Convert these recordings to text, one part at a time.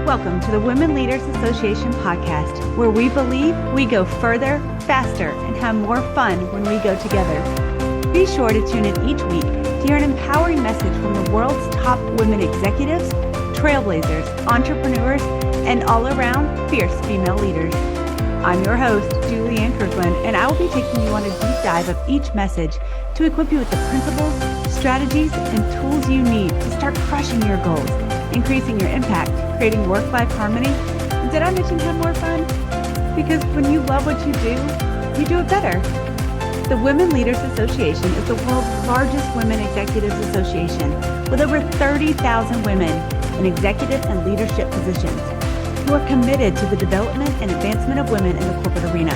Welcome to the Women Leaders Association podcast, where we believe we go further, faster, and have more fun when we go together. Be sure to tune in each week to hear an empowering message from the world's top women executives, trailblazers, entrepreneurs, and all-around fierce female leaders. I'm your host, Julianne Kirkland, and I will be taking you on a deep dive of each message to equip you with the principles, strategies, and tools you need to start crushing your goals, increasing your impact, creating work-life harmony. And did I mention have more fun? Because when you love what you do it better. The Women Leaders Association is the world's largest women executives association with over 30,000 women in executive and leadership positions who are committed to the development and advancement of women in the corporate arena.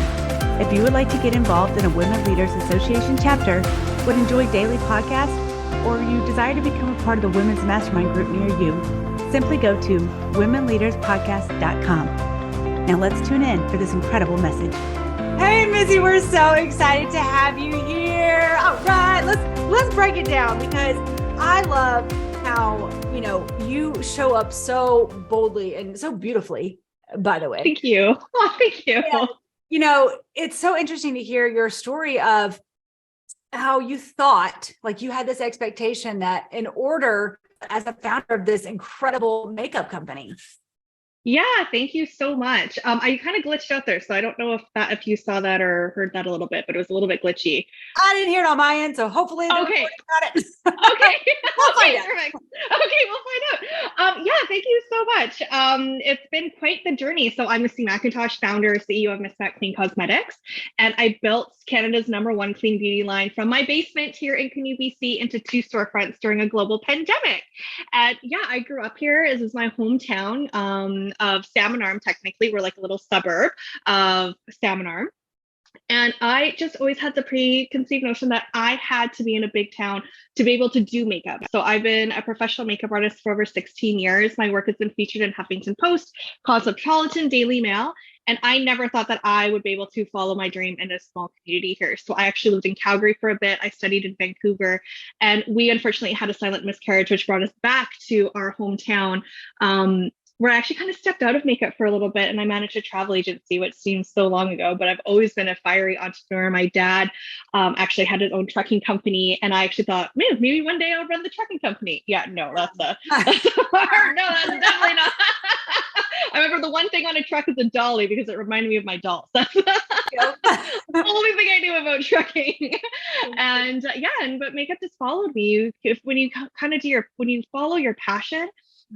If you would like to get involved in a Women Leaders Association chapter, would enjoy daily podcasts, or you desire to become a part of the Women's Mastermind group near you, simply go to womenleaderspodcast.com. Now let's tune in for this incredible message. Hey, Missy, we're so excited to have you here. All right, let's break it down, because I love how, you show up so boldly and so beautifully, by the way. Thank you. Oh, thank you. And, it's so interesting to hear your story of how you thought, like you had this expectation that in order as a founder of this incredible makeup company. Yeah, thank you so much. I kind of glitched out there, so I don't know if you saw that or heard that a little bit, but it was a little bit glitchy. I didn't hear it on my end, so hopefully okay. Got it. Okay, We'll find out. Perfect. Okay, we'll find out. Yeah, thank you so much. It's been quite the journey. So I'm Missy Mackintosh, founder, CEO of Miss Mac Clean Cosmetics, and I built Canada's #1 clean beauty line from my basement here in Canoe, BC, into 2 storefronts during a global pandemic. And yeah, I grew up here. This is my hometown of Salmon Arm. Technically, we're like a little suburb of Salmon Arm. And I just always had the preconceived notion that I had to be in a big town to be able to do makeup. So I've been a professional makeup artist for over 16 years. My work has been featured in Huffington Post, Cosmopolitan, Daily Mail. And I never thought that I would be able to follow my dream in a small community here. So I actually lived in Calgary for a bit. I studied in Vancouver, and we unfortunately had a silent miscarriage, which brought us back to our hometown, where I actually kind of stepped out of makeup for a little bit, and I managed a travel agency, which seems so long ago, but I've always been a fiery entrepreneur. My dad actually had his own trucking company, and I actually thought, man, maybe one day I'll run the trucking company. Yeah, no, that's definitely not. I remember the one thing on a truck is a dolly, because it reminded me of my dolls. That's the only thing I knew about trucking. And but makeup just followed me. When you follow your passion,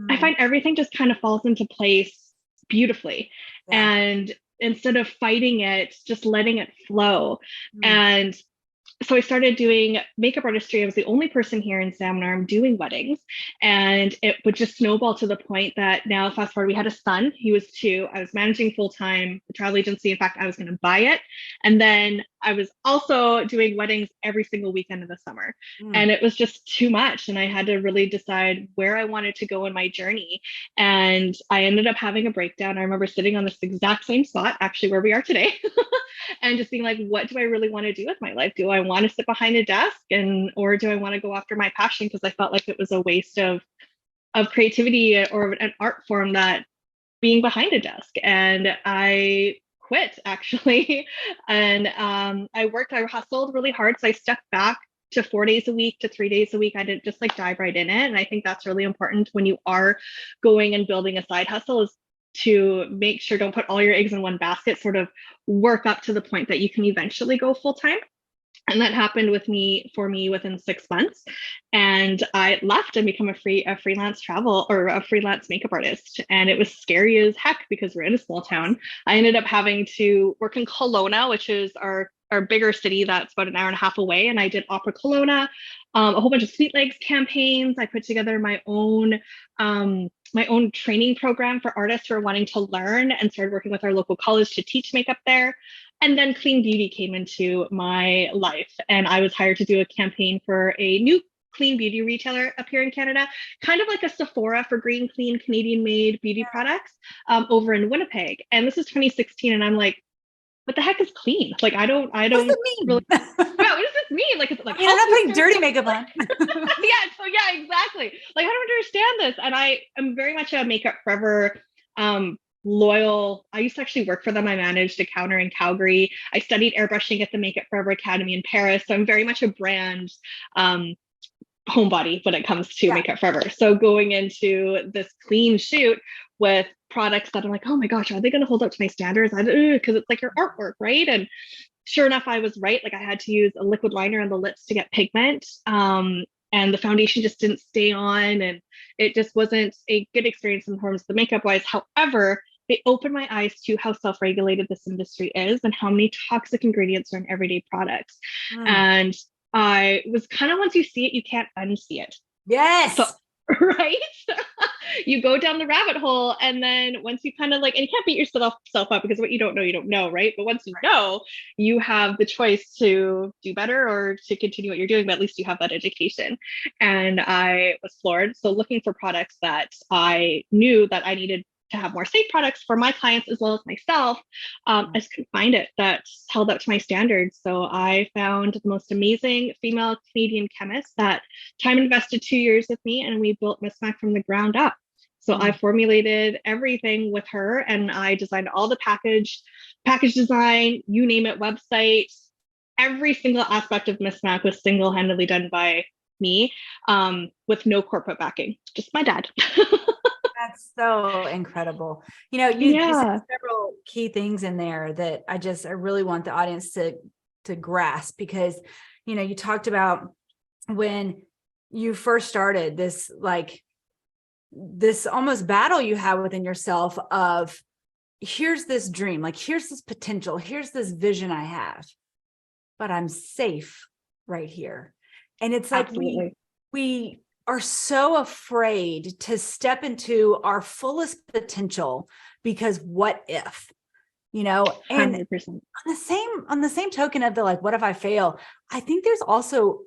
I find everything just kind of falls into place beautifully. Yeah. And instead of fighting it, just letting it flow. And so I started doing makeup artistry. I was the only person here in Salmon Arm doing weddings, and it would just snowball to the point that now, fast forward, we had a son. He was 2. I was managing full-time the travel agency. In fact, I was going to buy it. And then I was also doing weddings every single weekend of the summer. And it was just too much. And I had to really decide where I wanted to go in my journey. And I ended up having a breakdown. I remember sitting on this exact same spot, actually where we are today, and just being like, what do I really want to do with my life? Do I want to sit behind a desk, or do I want to go after my passion? Because I felt like it was a waste of creativity or an art form, that being behind a desk. And I quit, actually. And I hustled really hard. So I stepped back to 4 days a week to 3 days a week. I didn't just dive right in it. And I think that's really important when you are going and building a side hustle, is to make sure, don't put all your eggs in one basket, sort of work up to the point that you can eventually go full time. And that happened for me within 6 months. And I left and become a freelance makeup artist. And it was scary as heck, because we're in a small town. I ended up having to work in Kelowna, which is our bigger city that's about an hour and a half away. And I did Opera Kelowna, a whole bunch of Sweet Legs campaigns. I put together my own training program for artists who are wanting to learn, and started working with our local college to teach makeup there. And then clean beauty came into my life, and I was hired to do a campaign for a new clean beauty retailer up here in Canada, kind of like a Sephora for green, clean, Canadian-made beauty products over in Winnipeg. And this is 2016, and I'm like, what the heck is clean? Like, I don't what does it mean? Really, what does this mean? Like, it's like, I'm not putting dirty makeup on. Yeah, exactly. Like, I don't understand this. And I am very much a makeup forever loyal. I used to actually work for them. I managed a counter in Calgary. I studied airbrushing at the Make It Forever Academy in Paris. So I'm very much a brand um, homebody when it comes to Make It Forever. So going into this clean shoot with products that I'm like, oh my gosh, are they going to hold up to my standards? Because it's like your artwork, right? And sure enough, I was right. Like I had to use a liquid liner on the lips to get pigment. And the foundation just didn't stay on, and it just wasn't a good experience in terms of the makeup wise. However, they opened my eyes to how self-regulated this industry is and how many toxic ingredients are in everyday products. And I was kind of, once you see it, you can't unsee it. Yes. So, right? You go down the rabbit hole, and then once you kind of like, and you can't beat yourself up, because what you don't know, right? But once you know, you have the choice to do better or to continue what you're doing, but at least you have that education. And I was floored. So looking for products that I knew that I needed to have more safe products for my clients as well as myself, I just couldn't find it that held up to my standards. So I found the most amazing female Canadian chemist that time invested 2 years with me, and we built Miss Mac from the ground up. So I formulated everything with her, and I designed all the package design, you name it, website. Every single aspect of Miss Mac was single-handedly done by me, with no corporate backing, just my dad. That's so incredible. You know, you said several key things in there that I really want the audience to grasp, because, you know, you talked about when you first started this, like this almost battle you have within yourself of, here's this dream, like here's this potential, here's this vision I have, but I'm safe right here. And it's like we are so afraid to step into our fullest potential, because what if, you know, and 100%. on the same token of the, like, what if I fail? I think there's also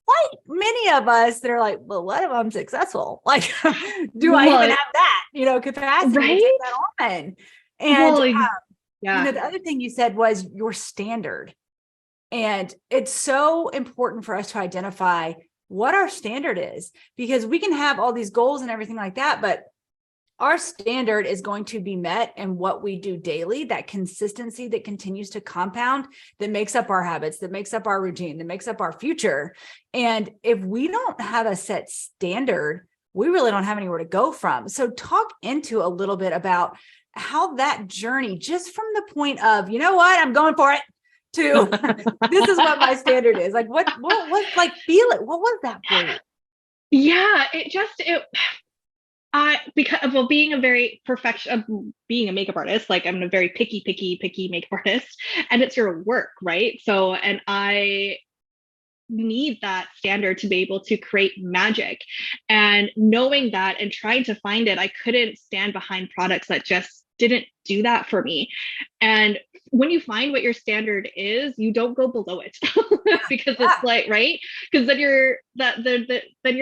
quite many of us that are like, well, what if I'm successful? Like, do I even have that, you know, capacity to take that on? And, you know, the other thing you said was your standard. And it's so important for us to identify what our standard is, because we can have all these goals and everything like that, but our standard is going to be met in what we do daily, that consistency that continues to compound, that makes up our habits, that makes up our routine, that makes up our future. And if we don't have a set standard, we really don't have anywhere to go from. So talk into a little bit about how that journey, just from the point of, you know what, I'm going for it, to this is what my standard is. Like, what like, feel it. What was that for you? Yeah, because of being being a makeup artist, like I'm a very picky makeup artist, and it's your work, right? So, and I need that standard to be able to create magic, and knowing that and trying to find it, I couldn't stand behind products that just didn't do that for me. And when you find what your standard is, you don't go below it because it's like, right? Because then you're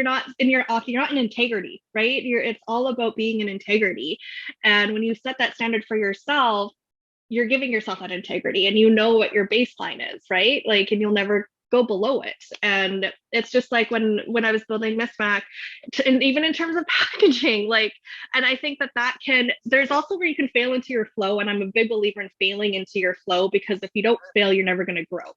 not in integrity, right? It's all about being in integrity. And when you set that standard for yourself, you're giving yourself that integrity, and you know what your baseline is, right? Like, and you'll never go below it. And it's just like when I was building Miss Mac, and even in terms of packaging, like, and I think there's also where you can fail into your flow. And I'm a big believer in failing into your flow, because if you don't fail, you're never going to grow.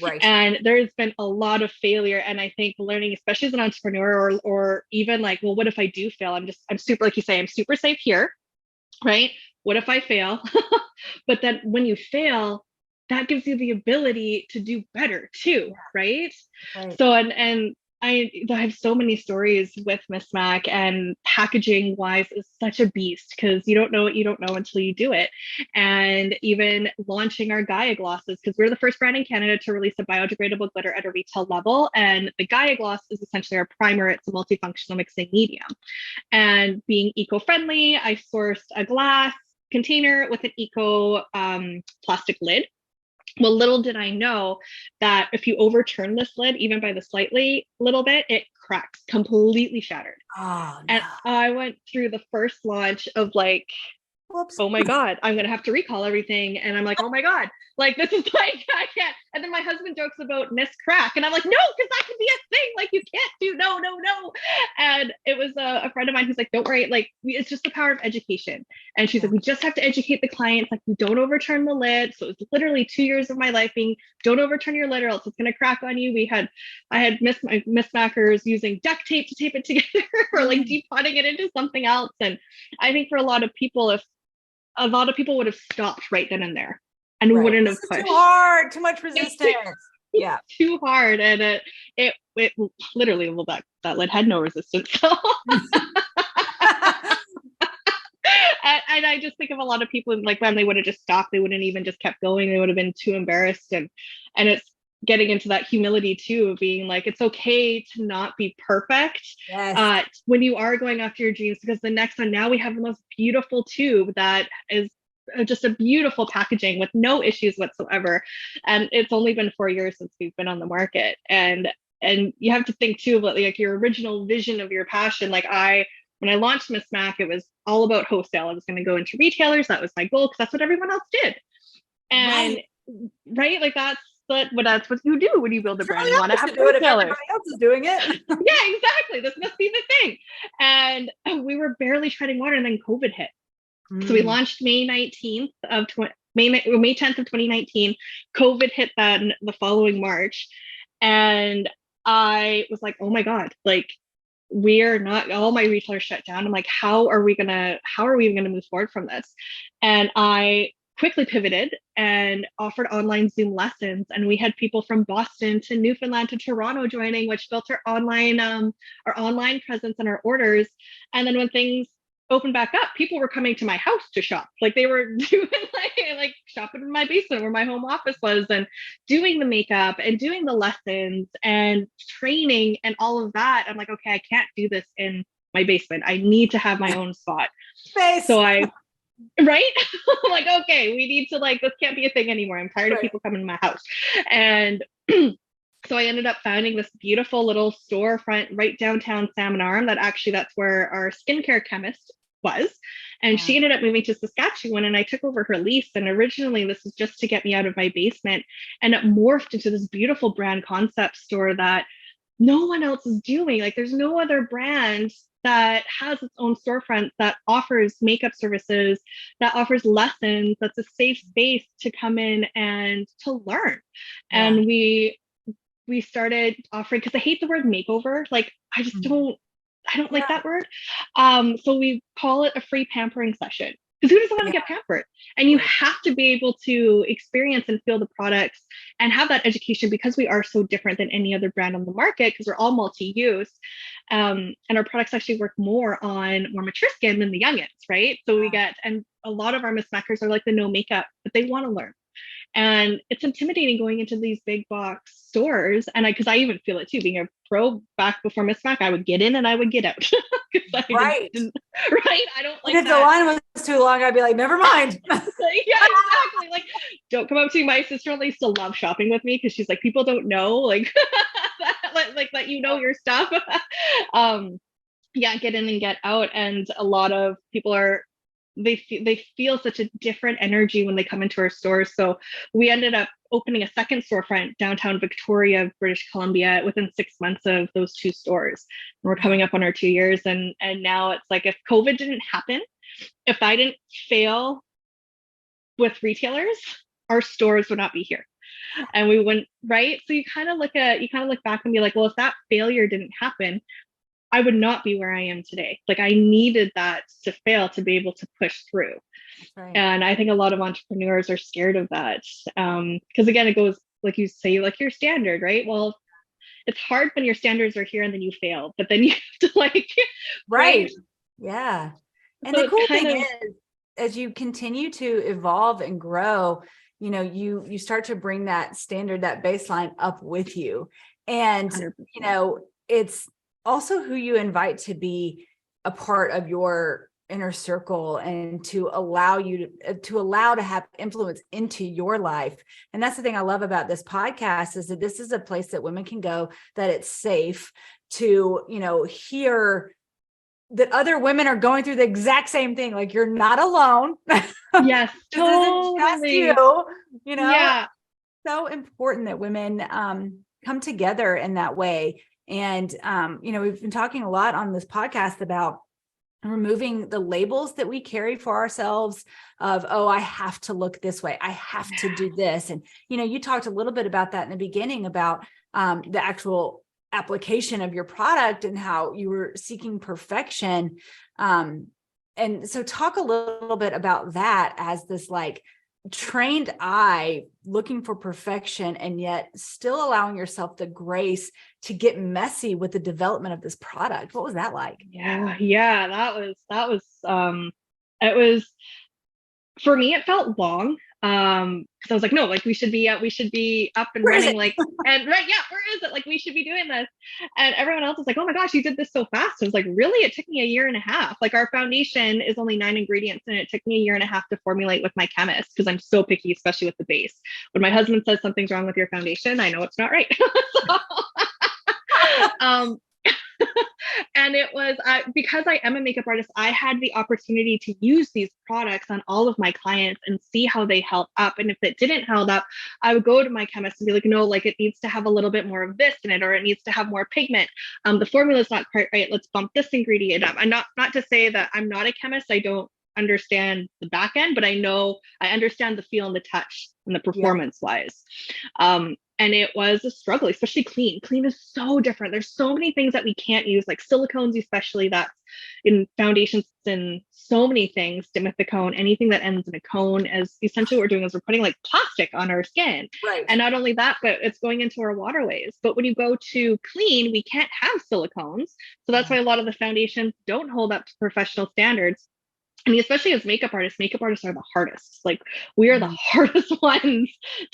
Right. And there's been a lot of failure. And I think learning, especially as an entrepreneur, or even like, well, what if I do fail? I'm super, like you say, I'm super safe here, right? What if I fail? But then when you fail, that gives you the ability to do better too, right? So, and I have so many stories with Miss Mac, and packaging wise is such a beast, because you don't know what you don't know until you do it. And even launching our Gaia glosses, because we're the first brand in Canada to release a biodegradable glitter at a retail level. And the Gaia gloss is essentially our primer. It's a multifunctional mixing medium. And being eco-friendly, I sourced a glass container with an eco plastic lid. Well, little did I know that if you overturn this lid, even by the slightly little bit, it cracks, completely shattered. Oh, no. And I went through the first launch of like Whoops. oh my God, I'm going to have to recall everything. And I'm like, oh my God, like, this is like, I can't. And then my husband jokes about Miss Crack. And I'm like, no, because that could be a thing. Like, you can't do, no, no, no. And it was a friend of mine who's like, don't worry. Like, it's just the power of education. And she's like, we just have to educate the clients. Like, we don't overturn the lid. So it's literally 2 years of my life being, don't overturn your lid or else it's going to crack on you. I had Miss Mackers using duct tape to tape it together or like deep potting it into something else. And I think for a lot of people, if a lot of people would have stopped right then and there and wouldn't have pushed. Too hard, too much resistance. Yeah, too hard. And it literally, well, that lid had no resistance. So. And I just think of a lot of people, like, when they would have just stopped, they wouldn't even just kept going. They would have been too embarrassed. And it's getting into that humility too, of being like, it's okay to not be perfect. Yes. When you are going after your dreams, because the next one, now we have the most beautiful tube that is just a beautiful packaging with no issues whatsoever. And it's only been 4 years since we've been on the market. And you have to think too about like your original vision of your passion. Like, when I launched Miss Mac, it was all about wholesale. I was going to go into retailers. That was my goal, because that's what everyone else did. And right, like, that's what you do when you build a brand. You want to have wholesalers. Everybody else is doing it. Yeah, exactly. This must be the thing. And we were barely treading water, and then COVID hit. So we launched May 10th of 2019. COVID hit the following March. And I was like, oh my God, like, we're not, all my retailers shut down. I'm like, how are we even gonna move forward from this? And I quickly pivoted and offered online Zoom lessons. And we had people from Boston to Newfoundland to Toronto joining, which built our online presence and our orders. And then when things opened back up, people were coming to my house to shop. Like, they were doing like shopping in my basement where my home office was, and doing the makeup and doing the lessons and training and all of that. I'm like, okay, I can't do this in my basement. I need to have my own spot. Space. So right? I'm like, okay, we need to, like, this can't be a thing anymore. I'm tired of people coming to my house. And so I ended up founding this beautiful little storefront right downtown Salmon Arm. That's where our skincare chemist was. And she ended up moving to Saskatchewan, and I took over her lease. And originally this was just to get me out of my basement. And it morphed into this beautiful brand concept store that no one else is doing. Like, there's no other brand that has its own storefront that offers makeup services, that offers lessons, that's a safe space to come in and to learn. Yeah. And we started offering, because I hate the word makeover. Like, I just don't like that word. So we call it a free pampering session, because who doesn't want to get pampered? And you have to be able to experience and feel the products and have that education, because we are so different than any other brand on the market, because we're all multi-use. And our products actually work more on more mature skin than the youngins, right? So and a lot of our Miss Mackers are like the no makeup, but they want to learn. And it's intimidating going into these big box stores. And because I even feel it too, being a pro back before Miss Mac, I would get in and I would get out. Right. I don't like, if the line was too long, I'd be like, never mind. Yeah, exactly. Like, don't come up to me. My sister used to love shopping with me, because she's like, people don't know, like, that you know your stuff. Get in and get out. And a lot of people they feel such a different energy when they come into our stores. So we ended up opening a second storefront downtown Victoria, British Columbia, within 6 months of those two stores. And we're coming up on our 2 years. And now it's like, if COVID didn't happen, if I didn't fail with retailers, our stores would not be here. And we wouldn't, right? So you kind of look back and be like, well, if that failure didn't happen, I would not be where I am today. Like, I needed that to fail to be able to push through. Right. And I think a lot of entrepreneurs are scared of that. Because again, it goes, like you say, like your standard, right? Well, it's hard when your standards are here and then you fail, but then you have to right. Yeah. And so the cool thing is, as you continue to evolve and grow, you start to bring that standard, that baseline up with you. And, 100%. It's also who you invite to be a part of your inner circle, and to allow to have influence into your life. And that's the thing I love about this podcast, is that this is a place that women can go, that it's safe to, hear that other women are going through the exact same thing. Like you're not alone. Yes, This isn't just totally. you know, Yeah. so important that women come together in that way. And, we've been talking a lot on this podcast about removing the labels that we carry for ourselves of, oh, I have to look this way. I have to do this. And, you talked a little bit about that in the beginning about the actual application of your product and how you were seeking perfection. And so talk a little bit about that as this like trained eye looking for perfection and yet still allowing yourself the grace to get messy with the development of this product. What was that like? Yeah, it was, for me, it felt long. Because I was like, no, like we should be up and Where is running, it? like, and right, yeah, where is it? Like we should be doing this. And everyone else was like, oh my gosh, you did this so fast. I was like, really? It took me 1.5 years. Like our foundation is only 9 ingredients, and it took me 1.5 years to formulate with my chemist because I'm so picky, especially with the base. When my husband says something's wrong with your foundation, I know it's not right. So, um, and it was because I am a makeup artist, I had the opportunity to use these products on all of my clients and see how they held up. And if it didn't held up, I would go to my chemist and be like, no, like it needs to have a little bit more of this in it, or it needs to have more pigment. The formula is not quite right. Let's bump this ingredient up. And not to say that I'm not a chemist. I don't understand the back end, but I understand the feel and the touch and the performance wise. And it was a struggle, especially clean. Clean is so different. There's so many things that we can't use, like silicones, especially that's in foundations and so many things, dimethicone, anything that ends in a cone, as essentially what we're doing is we're putting like plastic on our skin. Right. And not only that, but it's going into our waterways. But when you go to clean, we can't have silicones. So that's why a lot of the foundations don't hold up to professional standards. I mean, especially as makeup artists are the hardest. Like we are the hardest ones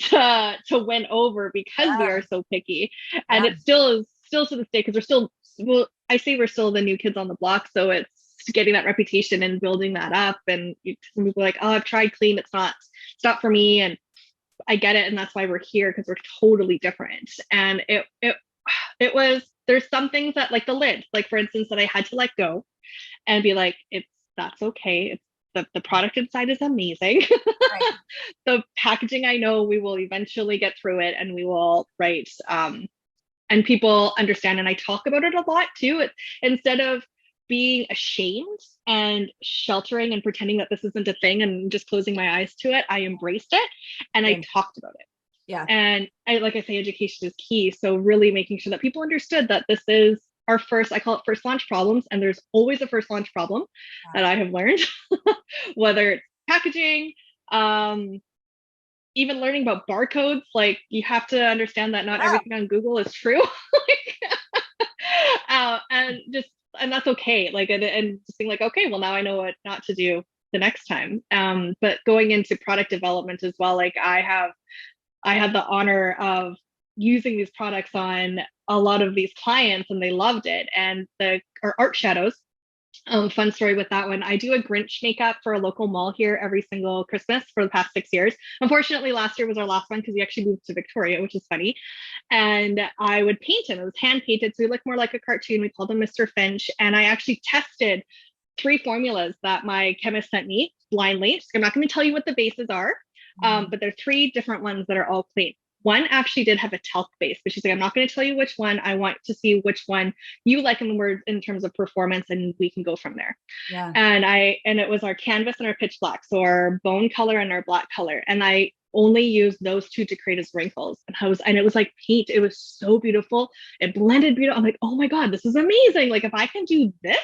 to win over because we are so picky. And it still is to this day, because we're still, well, I say we're still the new kids on the block. So it's getting that reputation and building that up. And some people are like, oh, I've tried clean. It's not for me. And I get it. And that's why we're here, because we're totally different. And it was, there's some things that, like the lid, like for instance, that I had to let go and be like, that's okay. The product inside is amazing. Right. The packaging, I know we will eventually get through it and we will, right. And people understand. And I talk about it a lot too. Instead of being ashamed and sheltering and pretending that this isn't a thing and just closing my eyes to it, I embraced it and I talked about it. Yeah. And like I say, education is key. So really making sure that people understood that this is our first, I call it first launch problems. And there's always a first launch problem that I have learned, whether it's packaging, even learning about barcodes. Like you have to understand that not everything on Google is true. And that's okay. Like, and just being like, okay, well now I know what not to do the next time. But going into product development as well, like I had the honor of using these products on a lot of these clients and they loved it. And our art shadows, fun story with that one. I do a Grinch makeup for a local mall here every single Christmas for the past 6 years. Unfortunately, last year was our last one because we actually moved to Victoria, which is funny. And I would paint him. It was hand painted, so he looked more like a cartoon. We called him Mr. Finch. And I actually tested 3 formulas that my chemist sent me blindly. So I'm not going to tell you what the bases are, but there are 3 different ones that are all clean. One actually did have a talc base, but she's like, I'm not going to tell you which one. I want to see which one you like in terms of performance, and we can go from there. Yeah. And it was our canvas and our pitch black, so our bone color and our black color. And I only used those 2 to create as wrinkles. And it was like paint. It was so beautiful. It blended beautiful. I'm like, oh my God, this is amazing. Like if I can do this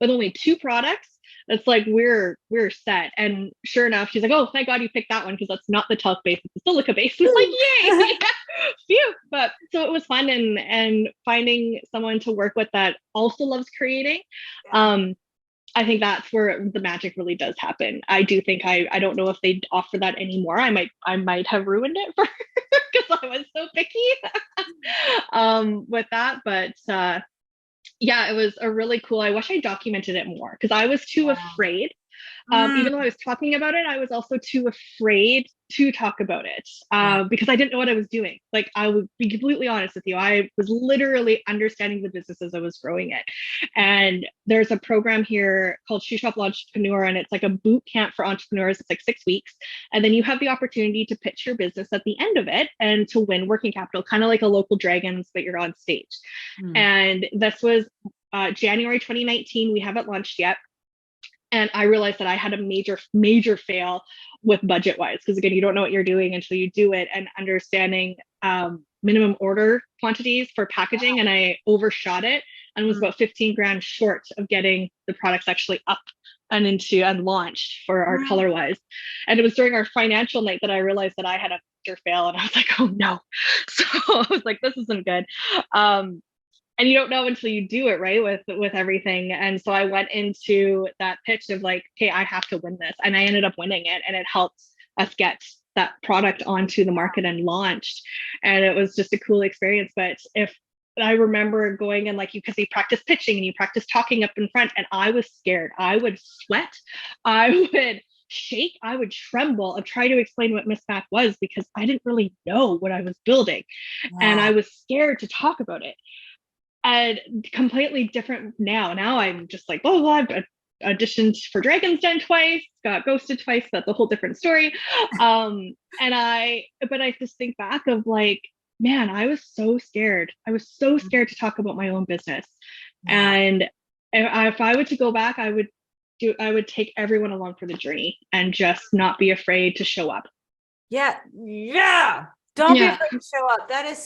with only 2 products, it's like we're set. And sure enough, she's like, oh, thank God you picked that one, because that's not the talc base, it's the silica base. It's like, yay. Phew. But so it was fun, and finding someone to work with that also loves creating. I think that's where the magic really does happen. I do think I don't know if they offer that anymore. I might have ruined it for her because I was so picky with that. But yeah, it was a really cool. I wish I documented it more because I was too afraid Even though I was talking about it, I was also too afraid to talk about it because I didn't know what I was doing. Like, I would be completely honest with you. I was literally understanding the business as I was growing it. And there's a program here called Shoe Shop Entrepreneur, and it's like a boot camp for entrepreneurs. It's like 6 weeks. And then you have the opportunity to pitch your business at the end of it and to win working capital, kind of like a local Dragons, but you're on stage. And this was January 2019. We haven't launched yet. And I realized that I had a major fail with budget wise, because again, you don't know what you're doing until you do it, and understanding minimum order quantities for packaging. And I overshot it and was about 15 grand short of getting the products actually up and launched for our color wise. And it was during our financial night that I realized that I had a major fail, and I was like, oh no. So I was like, this isn't good. And you don't know until you do it, right? With everything. And so I went into that pitch of like, okay, I have to win this. And I ended up winning it. And it helped us get that product onto the market and launched. And it was just a cool experience. But if I remember going and like, because you practice pitching and you practice talking up in front, and I was scared. I would sweat. I would shake. I would tremble and try to explain what Miss Mac was, because I didn't really know what I was building. And I was scared to talk about it. And completely different now. Now I'm just like, oh, well, I've auditioned for Dragon's Den twice, got ghosted twice. That's a whole different story. But I just think back of like, man, I was so scared. I was so scared to talk about my own business. And if I were to go back, I would take everyone along for the journey and just not be afraid to show up. Yeah. Don't be afraid to show up. That is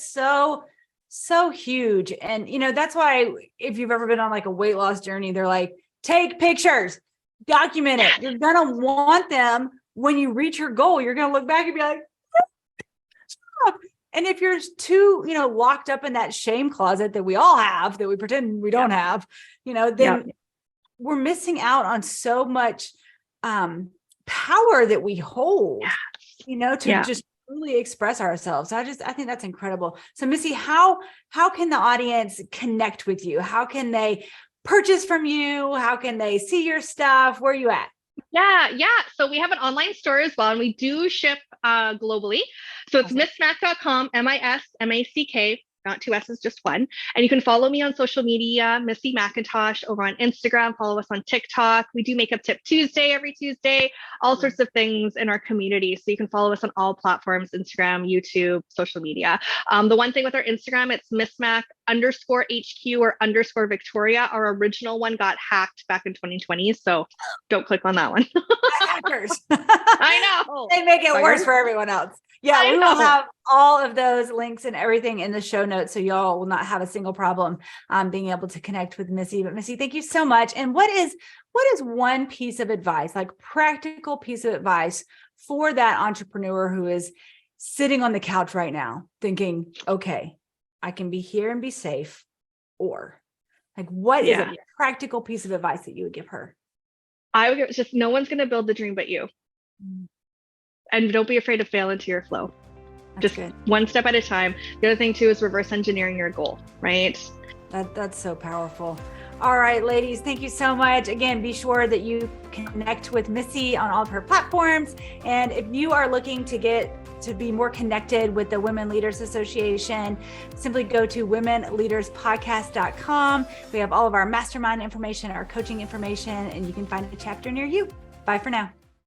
so huge. And, that's why if you've ever been on like a weight loss journey, they're like, take pictures, document it. You're going to want them when you reach your goal. You're going to look back and be like, stop. And if you're too, locked up in that shame closet that we all have, that we pretend we don't have, then we're missing out on so much power that we hold, to just truly express ourselves. I think that's incredible. So Missy, how can the audience connect with you? How can they purchase from you? How can they see your stuff? Where are you at? Yeah. So we have an online store as well, and we do ship globally. So it's missmac.com, MISMACK, not 2 S's, just 1. And you can follow me on social media, Missy Mackintosh, over on Instagram. Follow us on TikTok. We do Makeup Tip Tuesday every Tuesday, all sorts of things in our community. So you can follow us on all platforms, Instagram, YouTube, social media. The one thing with our Instagram, it's MissMac_HQ or _Victoria. Our original one got hacked back in 2020. So don't click on that one. Hackers. I know. They make it worse for everyone else. Yeah, we will have all of those links and everything in the show notes, so y'all will not have a single problem being able to connect with Missy. But Missy, thank you so much. And what is one piece of advice, like practical piece of advice for that entrepreneur who is sitting on the couch right now thinking, okay, I can be here and be safe, or like, what is a practical piece of advice that you would give her? I would give just, no one's going to build the dream but you. And don't be afraid to fail into your flow. That's just good. One step at a time. The other thing too is reverse engineering your goal, right? That's so powerful. All right, ladies, thank you so much. Again, be sure that you connect with Missy on all of her platforms. And if you are looking to get to be more connected with the Women Leaders Association, simply go to womenleaderspodcast.com. We have all of our mastermind information, our coaching information, and you can find a chapter near you. Bye for now.